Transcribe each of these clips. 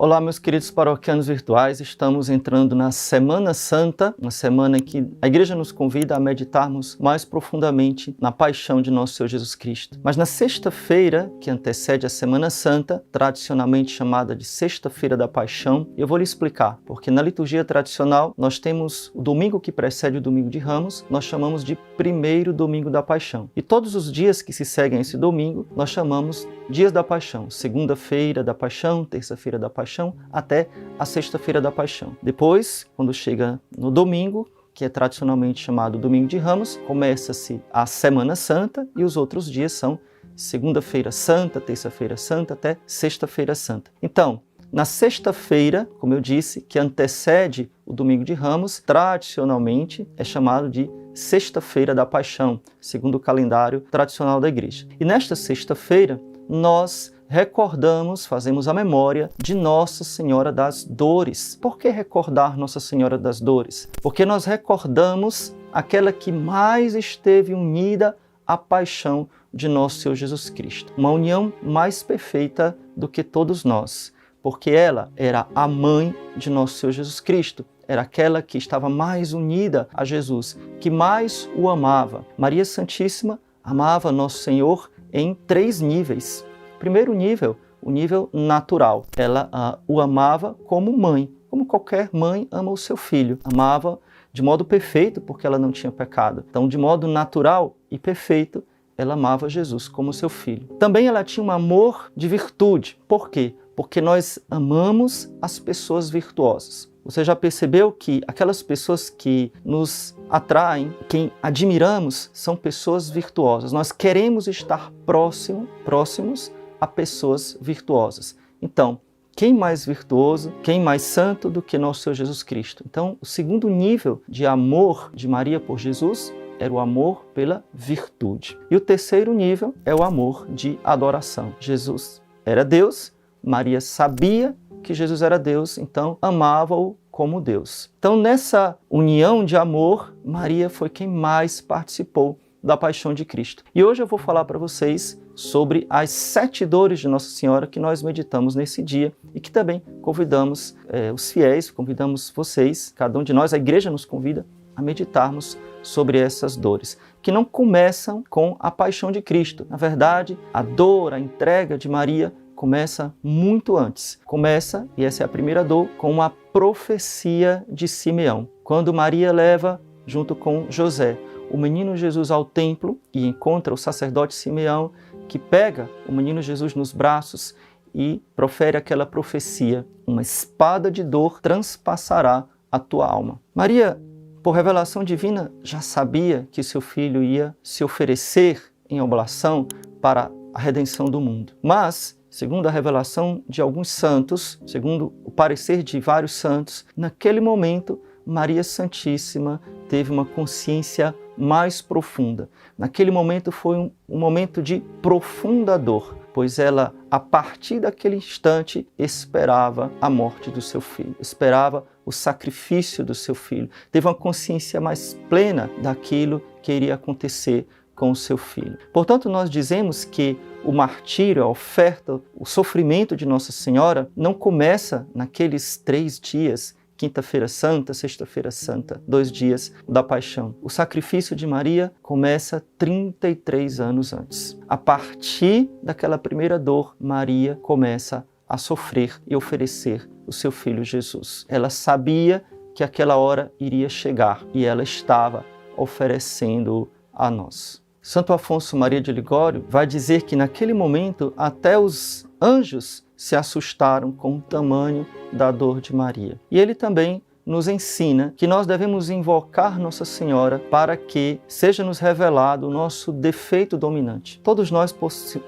Olá, meus queridos paroquianos virtuais, estamos entrando na Semana Santa, uma semana em que a Igreja nos convida a meditarmos mais profundamente na paixão de nosso Senhor Jesus Cristo. Mas na sexta-feira, que antecede a Semana Santa, tradicionalmente chamada de Sexta-feira da Paixão, eu vou lhe explicar, porque na liturgia tradicional nós temos o domingo que precede o domingo de Ramos, nós chamamos de primeiro domingo da Paixão. E todos os dias que se seguem a esse domingo, nós chamamos dias da Paixão, segunda-feira da Paixão, terça-feira da Paixão, até a sexta-feira da Paixão. Depois, quando chega no domingo, que é tradicionalmente chamado Domingo de Ramos, começa-se a Semana Santa e os outros dias são segunda-feira santa, terça-feira santa, até sexta-feira santa. Então, na sexta-feira, como eu disse, que antecede o Domingo de Ramos, tradicionalmente é chamado de Sexta-feira da Paixão, segundo o calendário tradicional da Igreja. E nesta sexta-feira, nós recordamos, fazemos a memória de Nossa Senhora das Dores. Por que recordar Nossa Senhora das Dores? Porque nós recordamos aquela que mais esteve unida à paixão de nosso Senhor Jesus Cristo. Uma união mais perfeita do que todos nós, porque ela era a mãe de nosso Senhor Jesus Cristo. Era aquela que estava mais unida a Jesus, que mais o amava. Maria Santíssima amava nosso Senhor em 3 níveis. Primeiro nível, o nível natural. Ela o amava como mãe, como qualquer mãe ama o seu filho. Amava de modo perfeito, porque ela não tinha pecado. Então, de modo natural e perfeito, ela amava Jesus como seu filho. Também ela tinha um amor de virtude. Por quê? Porque nós amamos as pessoas virtuosas. Você já percebeu que aquelas pessoas que nos atraem, quem admiramos, são pessoas virtuosas. Nós queremos estar próximos a pessoas virtuosas. Então, quem mais virtuoso, quem mais santo do que nosso Senhor Jesus Cristo? Então, o segundo nível de amor de Maria por Jesus era o amor pela virtude. E o terceiro nível é o amor de adoração. Jesus era Deus, Maria sabia que Jesus era Deus, então amava-o como Deus. Então, nessa união de amor, Maria foi quem mais participou da paixão de Cristo. E hoje eu vou falar para vocês sobre as 7 dores de Nossa Senhora que nós meditamos nesse dia e que também convidamos os fiéis, convidamos vocês, cada um de nós, a Igreja nos convida a meditarmos sobre essas dores, que não começam com a paixão de Cristo. Na verdade, a dor, a entrega de Maria começa muito antes. Começa, e essa é a primeira dor, com uma profecia de Simeão. Quando Maria leva, junto com José, o menino Jesus ao templo e encontra o sacerdote Simeão, que pega o menino Jesus nos braços e profere aquela profecia: uma espada de dor transpassará a tua alma. Maria, por revelação divina, já sabia que seu filho ia se oferecer em oblação para a redenção do mundo. Mas, segundo a revelação de alguns santos, segundo o parecer de vários santos, naquele momento, Maria Santíssima teve uma consciência mais profunda. Naquele momento foi um momento de profunda dor, pois ela, a partir daquele instante, esperava a morte do seu filho, esperava o sacrifício do seu filho. Teve uma consciência mais plena daquilo que iria acontecer com o seu filho. Portanto, nós dizemos que o martírio, a oferta, o sofrimento de Nossa Senhora não começa naqueles 3 dias, Quinta-feira Santa, Sexta-feira Santa, 2 dias da Paixão. O sacrifício de Maria começa 33 anos antes. A partir daquela primeira dor, Maria começa a sofrer e oferecer o seu filho Jesus. Ela sabia que aquela hora iria chegar e ela estava oferecendo-o a nós. Santo Afonso Maria de Ligório vai dizer que naquele momento até os anjos se assustaram com o tamanho da dor de Maria. E ele também nos ensina que nós devemos invocar Nossa Senhora para que seja nos revelado o nosso defeito dominante. Todos nós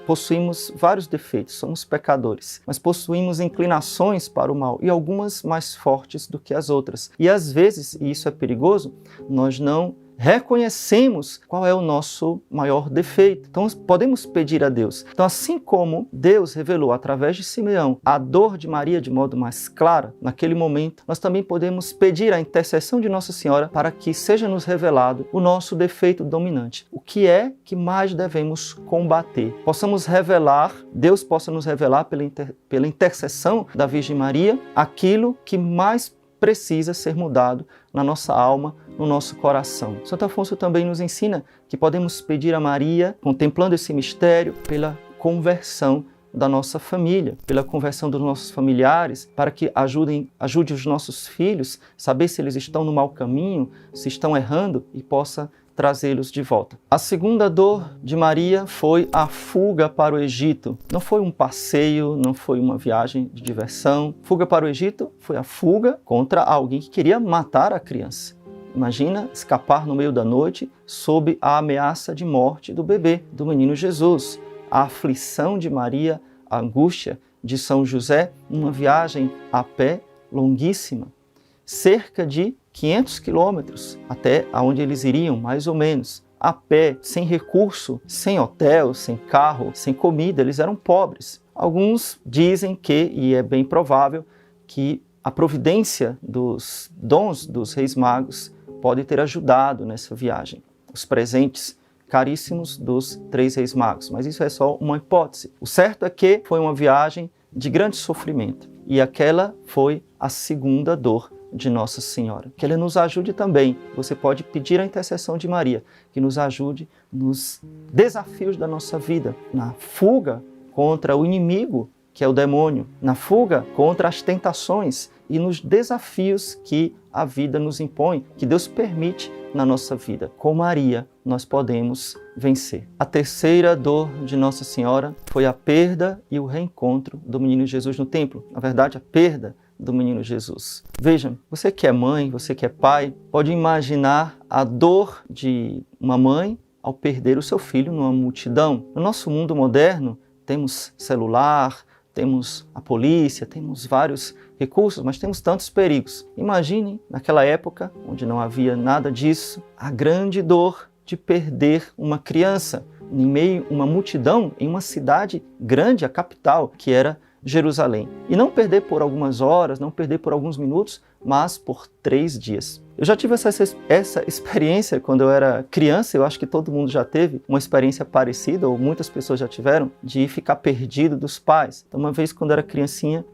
possuímos vários defeitos, somos pecadores, mas possuímos inclinações para o mal e algumas mais fortes do que as outras. E às vezes, e isso é perigoso, nós não reconhecemos qual é o nosso maior defeito. Então, podemos pedir a Deus. Então, assim como Deus revelou através de Simeão a dor de Maria de modo mais claro, naquele momento, nós também podemos pedir a intercessão de Nossa Senhora para que seja nos revelado o nosso defeito dominante. O que é que mais devemos combater? Possamos revelar, Deus possa nos revelar pela intercessão da Virgem Maria, aquilo que mais precisa ser mudado na nossa alma, no nosso coração. Santo Afonso também nos ensina que podemos pedir a Maria, contemplando esse mistério, pela conversão da nossa família, pela conversão dos nossos familiares, para que ajude os nossos filhos a saber se eles estão no mau caminho, se estão errando e possa trazê-los de volta. A segunda dor de Maria foi a fuga para o Egito. Não foi um passeio, não foi uma viagem de diversão. Fuga para o Egito foi a fuga contra alguém que queria matar a criança. Imagina escapar no meio da noite sob a ameaça de morte do bebê, do menino Jesus. A aflição de Maria, a angústia de São José, uma viagem a pé longuíssima, cerca de 500 quilômetros até aonde eles iriam, mais ou menos, a pé, sem recurso, sem hotel, sem carro, sem comida, eles eram pobres. Alguns dizem que, e é bem provável, que a providência dos dons dos reis magos pode ter ajudado nessa viagem. Os presentes caríssimos dos 3 reis magos, mas isso é só uma hipótese. O certo é que foi uma viagem de grande sofrimento e aquela foi a segunda dor de Nossa Senhora. Que ela nos ajude também. Você pode pedir a intercessão de Maria, que nos ajude nos desafios da nossa vida, na fuga contra o inimigo, que é o demônio, na fuga contra as tentações e nos desafios que a vida nos impõe, que Deus permite na nossa vida. Com Maria, nós podemos vencer. A terceira dor de Nossa Senhora foi a perda e o reencontro do menino Jesus no templo. Na verdade, a perda do menino Jesus. Vejam, você que é mãe, você que é pai, pode imaginar a dor de uma mãe ao perder o seu filho numa multidão. No nosso mundo moderno, temos celular, temos a polícia, temos vários recursos, mas temos tantos perigos. Imaginem, naquela época, onde não havia nada disso, a grande dor de perder uma criança em meio a uma multidão em uma cidade grande, a capital, que era Jerusalém. E não perder por algumas horas, não perder por alguns minutos, mas por 3 dias. Eu já tive essa experiência quando eu era criança, eu acho que todo mundo já teve uma experiência parecida, ou muitas pessoas já tiveram, de ficar perdido dos pais. Então, uma vez quando eu era criancinha,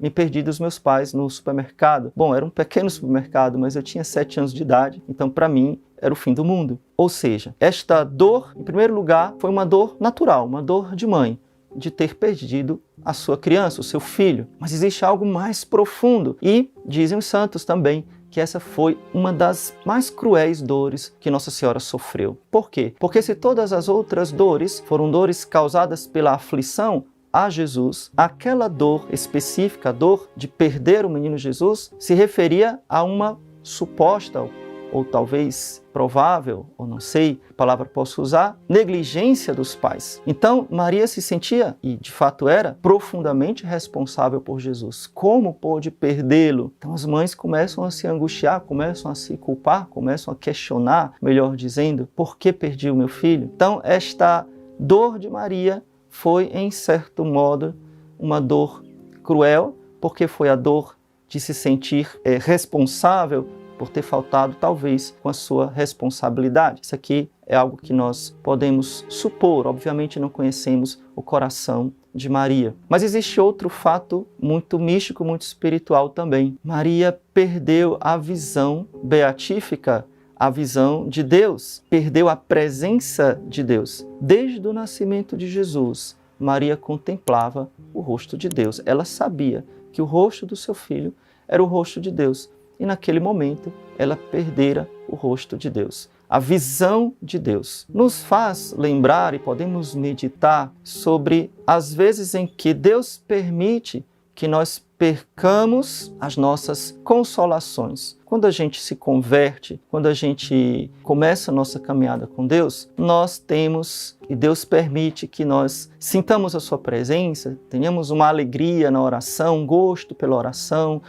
me perdi dos meus pais no supermercado. Bom, era um pequeno supermercado, mas eu tinha 7 anos de idade, então para mim era o fim do mundo. Ou seja, esta dor, em primeiro lugar, foi uma dor natural, uma dor de mãe, de ter perdido a sua criança, o seu filho. Mas existe algo mais profundo e dizem os santos também que essa foi uma das mais cruéis dores que Nossa Senhora sofreu. Por quê? Porque se todas as outras dores foram dores causadas pela aflição a Jesus, aquela dor específica, a dor de perder o menino Jesus, se referia a uma suposta ou talvez provável, ou não sei que palavra posso usar, negligência dos pais. Então, Maria se sentia, e de fato era, profundamente responsável por Jesus. Como pôde perdê-lo? Então as mães começam a se angustiar, começam a se culpar, começam a questionar, melhor dizendo, por que perdi o meu filho? Então, esta dor de Maria foi, em certo modo, uma dor cruel, porque foi a dor de se sentir responsável por ter faltado, talvez, com a sua responsabilidade. Isso aqui é algo que nós podemos supor. Obviamente não conhecemos o coração de Maria. Mas existe outro fato muito místico, muito espiritual também. Maria perdeu a visão beatífica, a visão de Deus. Perdeu a presença de Deus. Desde o nascimento de Jesus, Maria contemplava o rosto de Deus. Ela sabia que o rosto do seu filho era o rosto de Deus. E naquele momento, ela perdera o rosto de Deus. A visão de Deus nos faz lembrar e podemos meditar sobre as vezes em que Deus permite que nós percamos as nossas consolações. Quando a gente se converte, quando a gente começa a nossa caminhada com Deus, nós temos, e Deus permite que nós sintamos a sua presença, tenhamos uma alegria na oração, um gosto pela oração,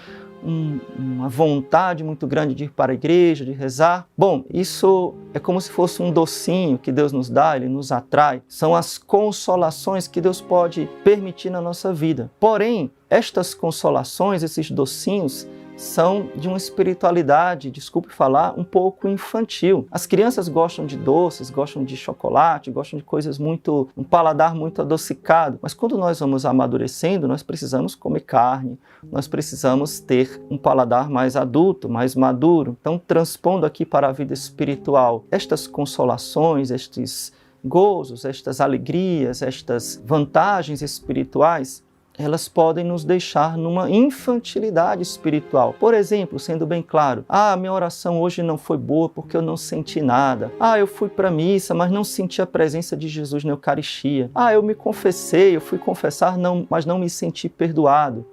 uma vontade muito grande de ir para a igreja, de rezar. Bom, isso é como se fosse um docinho que Deus nos dá, Ele nos atrai. São as consolações que Deus pode permitir na nossa vida. Porém, estas consolações, esses docinhos, são de uma espiritualidade, desculpe falar, um pouco infantil. As crianças gostam de doces, gostam de chocolate, gostam de coisas um paladar muito adocicado. Mas quando nós vamos amadurecendo, nós precisamos comer carne, nós precisamos ter um paladar mais adulto, mais maduro. Então, transpondo aqui para a vida espiritual, estas consolações, estes gozos, estas alegrias, estas vantagens espirituais, elas podem nos deixar numa infantilidade espiritual. Por exemplo, sendo bem claro, minha oração hoje não foi boa porque eu não senti nada. Eu fui para a missa, mas não senti a presença de Jesus na Eucaristia. Eu me confessei, eu fui confessar, mas não me senti perdoado.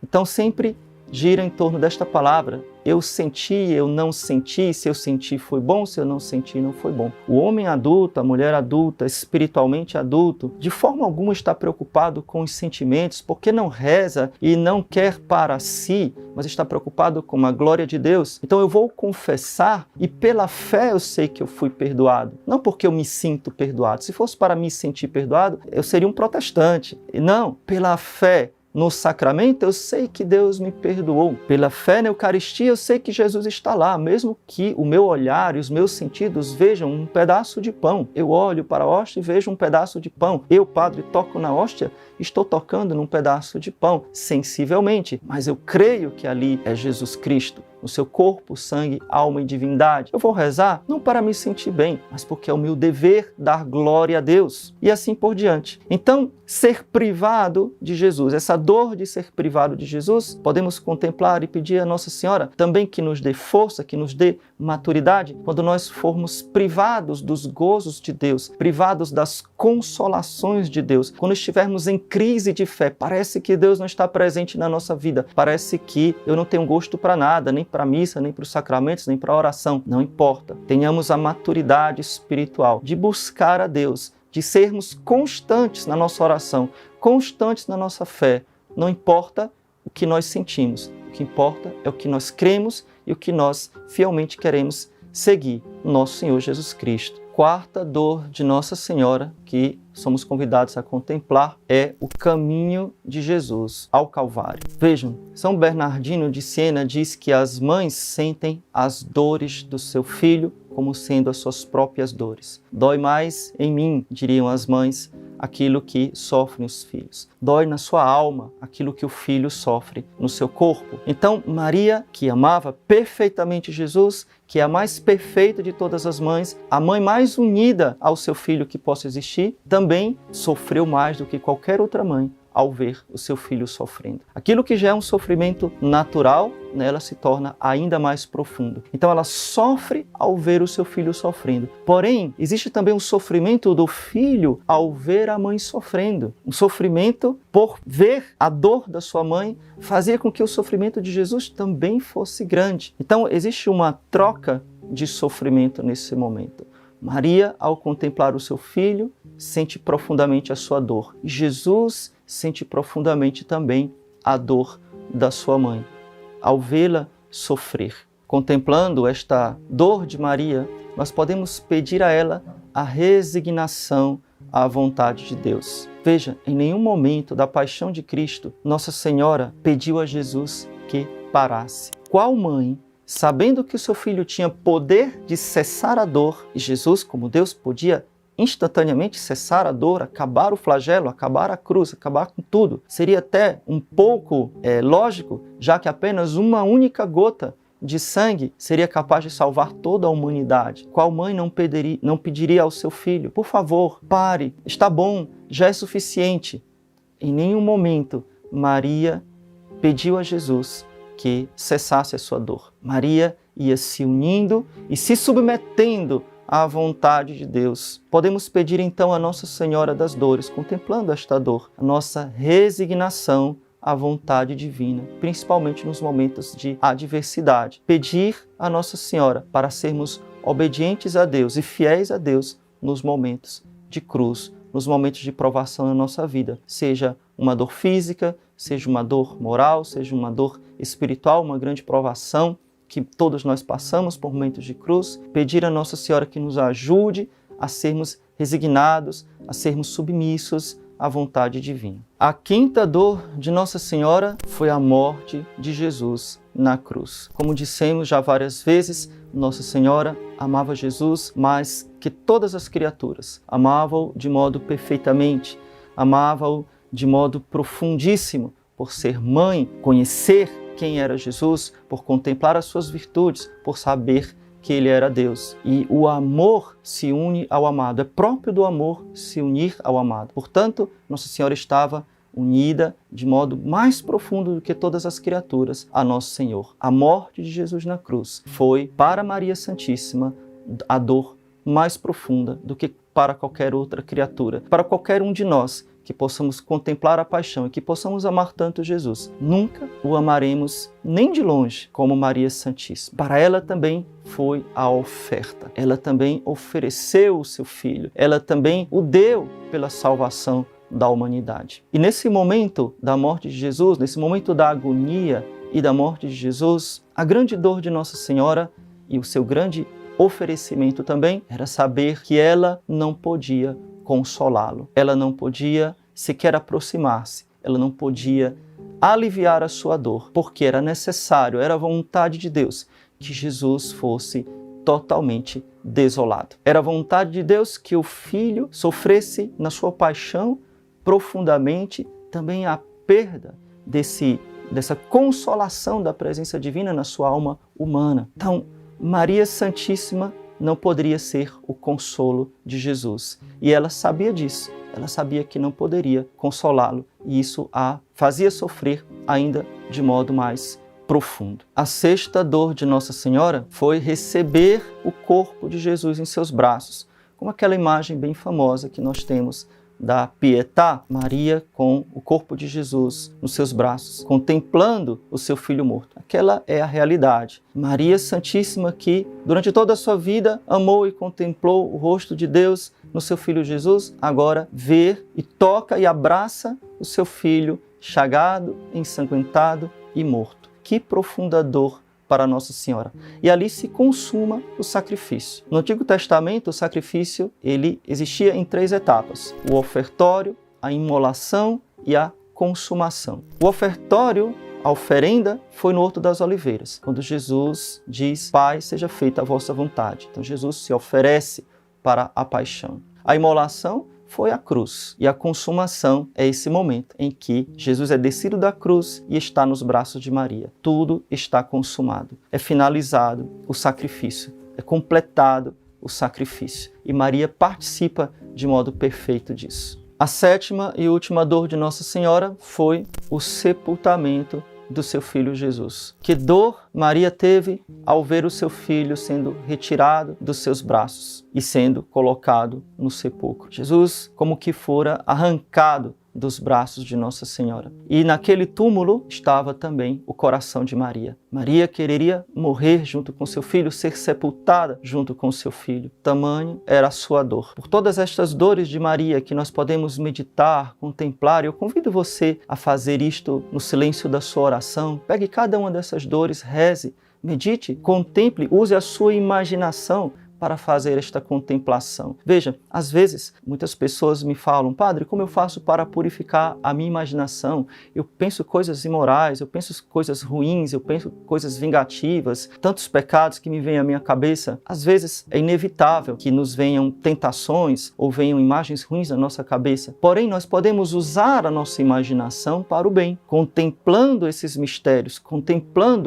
Então sempre gira em torno desta palavra. Eu senti, eu não senti, se eu senti foi bom, se eu não senti não foi bom. O homem adulto, a mulher adulta, espiritualmente adulto, de forma alguma está preocupado com os sentimentos, porque não reza e não quer para si, mas está preocupado com a glória de Deus. Então eu vou confessar e pela fé eu sei que eu fui perdoado. Não porque eu me sinto perdoado. Se fosse para me sentir perdoado, eu seria um protestante. Não, pela fé no sacramento, eu sei que Deus me perdoou. Pela fé na Eucaristia, eu sei que Jesus está lá, mesmo que o meu olhar e os meus sentidos vejam um pedaço de pão. Eu olho para a hóstia e vejo um pedaço de pão. Eu, padre, toco na hóstia, estou tocando num pedaço de pão, sensivelmente, mas eu creio que ali é Jesus Cristo, no seu corpo, sangue, alma e divindade. Eu vou rezar não para me sentir bem, mas porque é o meu dever dar glória a Deus. E assim por diante. Então, ser privado de Jesus, essa dor de ser privado de Jesus, podemos contemplar e pedir a Nossa Senhora também que nos dê força, que nos dê maturidade, quando nós formos privados dos gozos de Deus, privados das consolações de Deus, quando estivermos em crise de fé, parece que Deus não está presente na nossa vida, parece que eu não tenho gosto para nada, nem para a missa, nem para os sacramentos, nem para a oração. Não importa. Tenhamos a maturidade espiritual de buscar a Deus, de sermos constantes na nossa oração, constantes na nossa fé. Não importa o que nós sentimos. O que importa é o que nós cremos e o que nós fielmente queremos seguir, nosso Senhor Jesus Cristo. Quarta dor de Nossa Senhora que somos convidados a contemplar é o caminho de Jesus ao Calvário. Vejam, São Bernardino de Siena diz que as mães sentem as dores do seu filho como sendo as suas próprias dores. Dói mais em mim, diriam as mães, aquilo que sofrem os filhos. Dói na sua alma aquilo que o filho sofre no seu corpo. Então, Maria, que amava perfeitamente Jesus, que é a mais perfeita de todas as mães, a mãe mais unida ao seu filho que possa existir, também sofreu mais do que qualquer outra mãe ao ver o seu filho sofrendo. Aquilo que já é um sofrimento natural, nela se torna ainda mais profundo. Então ela sofre ao ver o seu filho sofrendo. Porém, existe também um sofrimento do filho ao ver a mãe sofrendo. Um sofrimento por ver a dor da sua mãe fazia com que o sofrimento de Jesus também fosse grande. Então existe uma troca de sofrimento nesse momento. Maria, ao contemplar o seu filho, sente profundamente a sua dor. E Jesus sente profundamente também a dor da sua mãe, ao vê-la sofrer. Contemplando esta dor de Maria, nós podemos pedir a ela a resignação à vontade de Deus. Veja, em nenhum momento da paixão de Cristo, Nossa Senhora pediu a Jesus que parasse. Qual mãe, sabendo que o seu filho tinha poder de cessar a dor, e Jesus, como Deus, podia instantaneamente cessar a dor, acabar o flagelo, acabar a cruz, acabar com tudo. Seria até um pouco lógico, já que apenas uma única gota de sangue seria capaz de salvar toda a humanidade. Qual mãe não pediria ao seu filho, por favor, pare, está bom, já é suficiente? Em nenhum momento Maria pediu a Jesus que cessasse a sua dor. Maria ia se unindo e se submetendo à vontade de Deus. Podemos pedir então a Nossa Senhora das Dores, contemplando esta dor, a nossa resignação à vontade divina, principalmente nos momentos de adversidade. Pedir a Nossa Senhora para sermos obedientes a Deus e fiéis a Deus nos momentos de cruz, nos momentos de provação na nossa vida, seja uma dor física, seja uma dor moral, seja uma dor espiritual, uma grande provação que todos nós passamos por momentos de cruz, pedir a Nossa Senhora que nos ajude a sermos resignados, a sermos submissos à vontade divina. A quinta dor de Nossa Senhora foi a morte de Jesus na cruz. Como dissemos já várias vezes, Nossa Senhora amava Jesus mais que todas as criaturas. Amava-o de modo perfeitamente, amava-o de modo profundíssimo, por ser mãe, conhecer quem era Jesus, por contemplar as suas virtudes, por saber que ele era Deus. E o amor se une ao amado. É próprio do amor se unir ao amado. Portanto, Nossa Senhora estava unida de modo mais profundo do que todas as criaturas a Nosso Senhor. A morte de Jesus na cruz foi, para Maria Santíssima, a dor mais profunda do que para qualquer outra criatura. Para qualquer um de nós que possamos contemplar a paixão e que possamos amar tanto Jesus, nunca o amaremos nem de longe como Maria Santíssima. Para ela também foi a oferta. Ela também ofereceu o seu filho. Ela também o deu pela salvação da humanidade. E nesse momento da morte de Jesus, nesse momento da agonia e da morte de Jesus, a grande dor de Nossa Senhora e o seu grande oferecimento também era saber que ela não podia consolá-lo. Ela não podia sequer aproximar-se. Ela não podia aliviar a sua dor, porque era necessário, era a vontade de Deus que Jesus fosse totalmente desolado. Era a vontade de Deus que o Filho sofresse na sua paixão profundamente também a perda dessa consolação da presença divina na sua alma humana. Então, Maria Santíssima não poderia ser o consolo de Jesus. E ela sabia disso. Ela sabia que não poderia consolá-lo. E isso a fazia sofrer ainda de modo mais profundo. A sexta dor de Nossa Senhora foi receber o corpo de Jesus em seus braços, como aquela imagem bem famosa que nós temos da Pietà, Maria com o corpo de Jesus nos seus braços, contemplando o seu filho morto. Aquela é a realidade. Maria Santíssima que, durante toda a sua vida, amou e contemplou o rosto de Deus no seu filho Jesus, agora vê e toca e abraça o seu filho chagado, ensanguentado e morto. Que profunda dor para Nossa Senhora. E ali se consuma o sacrifício. No Antigo Testamento, o sacrifício ele existia em 3 etapas: o ofertório, a imolação e a consumação. O ofertório, a oferenda, foi no Horto das Oliveiras, quando Jesus diz: Pai, seja feita a vossa vontade. Então Jesus se oferece para a paixão. A imolação foi a cruz. E a consumação é esse momento em que Jesus é descido da cruz e está nos braços de Maria. Tudo está consumado. É finalizado o sacrifício. É completado o sacrifício. E Maria participa de modo perfeito disso. A sétima e última dor de Nossa Senhora foi o sepultamento do seu filho Jesus. Que dor Maria teve ao ver o seu filho sendo retirado dos seus braços e sendo colocado no sepulcro. Jesus como que fora arrancado dos braços de Nossa Senhora. E naquele túmulo estava também o coração de Maria. Maria quereria morrer junto com seu filho, ser sepultada junto com seu filho. Tamanho era a sua dor. Por todas estas dores de Maria que nós podemos meditar, contemplar, eu convido você a fazer isto no silêncio da sua oração. Pegue cada uma dessas dores, reze, medite, contemple, use a sua imaginação para fazer esta contemplação. Veja, às vezes muitas pessoas me falam: Padre, como eu faço para purificar a minha imaginação? Eu penso coisas imorais, eu penso coisas ruins, eu penso coisas vingativas, tantos pecados que me vêm à minha cabeça. Às vezes é inevitável que nos venham tentações ou venham imagens ruins na nossa cabeça. Porém, nós podemos usar a nossa imaginação para o bem, contemplando esses mistérios,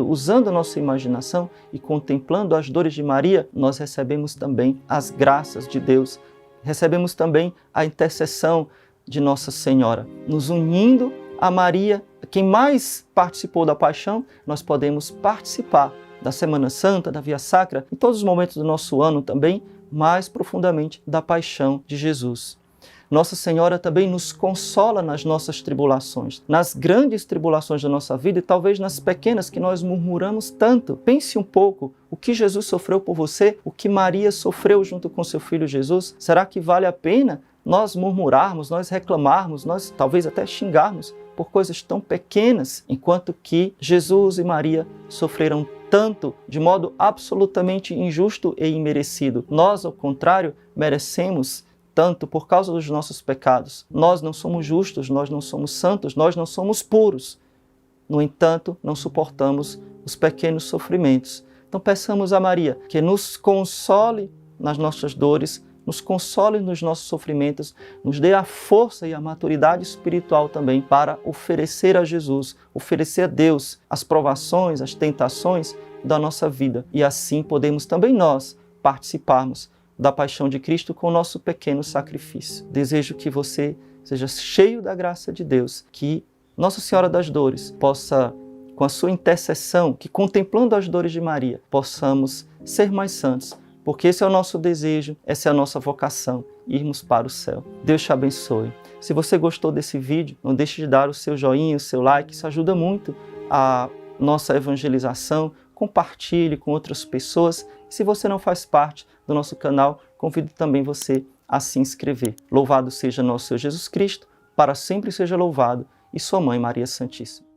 usando a nossa imaginação e contemplando as dores de Maria, nós recebemos também as graças de Deus, recebemos também a intercessão de Nossa Senhora. Nos unindo a Maria, quem mais participou da paixão, nós podemos participar da Semana Santa, da Via Sacra, em todos os momentos do nosso ano também, mais profundamente da paixão de Jesus. Nossa Senhora também nos consola nas nossas tribulações, nas grandes tribulações da nossa vida e talvez nas pequenas que nós murmuramos tanto. Pense um pouco o que Jesus sofreu por você, o que Maria sofreu junto com seu filho Jesus. Será que vale a pena nós murmurarmos, nós reclamarmos, nós talvez até xingarmos por coisas tão pequenas, enquanto que Jesus e Maria sofreram tanto, de modo absolutamente injusto e imerecido. Nós, ao contrário, merecemos tanto por causa dos nossos pecados. Nós não somos justos, nós não somos santos, nós não somos puros. No entanto, não suportamos os pequenos sofrimentos. Então peçamos a Maria que nos console nas nossas dores, nos console nos nossos sofrimentos, nos dê a força e a maturidade espiritual também para oferecer a Jesus, oferecer a Deus as provações, as tentações da nossa vida. E assim podemos também nós participarmos da paixão de Cristo com o nosso pequeno sacrifício. Desejo que você seja cheio da graça de Deus, que Nossa Senhora das Dores possa, com a sua intercessão, que contemplando as dores de Maria, possamos ser mais santos, porque esse é o nosso desejo, essa é a nossa vocação, irmos para o céu. Deus te abençoe. Se você gostou desse vídeo, não deixe de dar o seu joinha, o seu like, isso ajuda muito a nossa evangelização. Compartilhe com outras pessoas. Se você não faz parte do nosso canal, convido também você a se inscrever. Louvado seja nosso Senhor Jesus Cristo, para sempre seja louvado, e sua Mãe Maria Santíssima.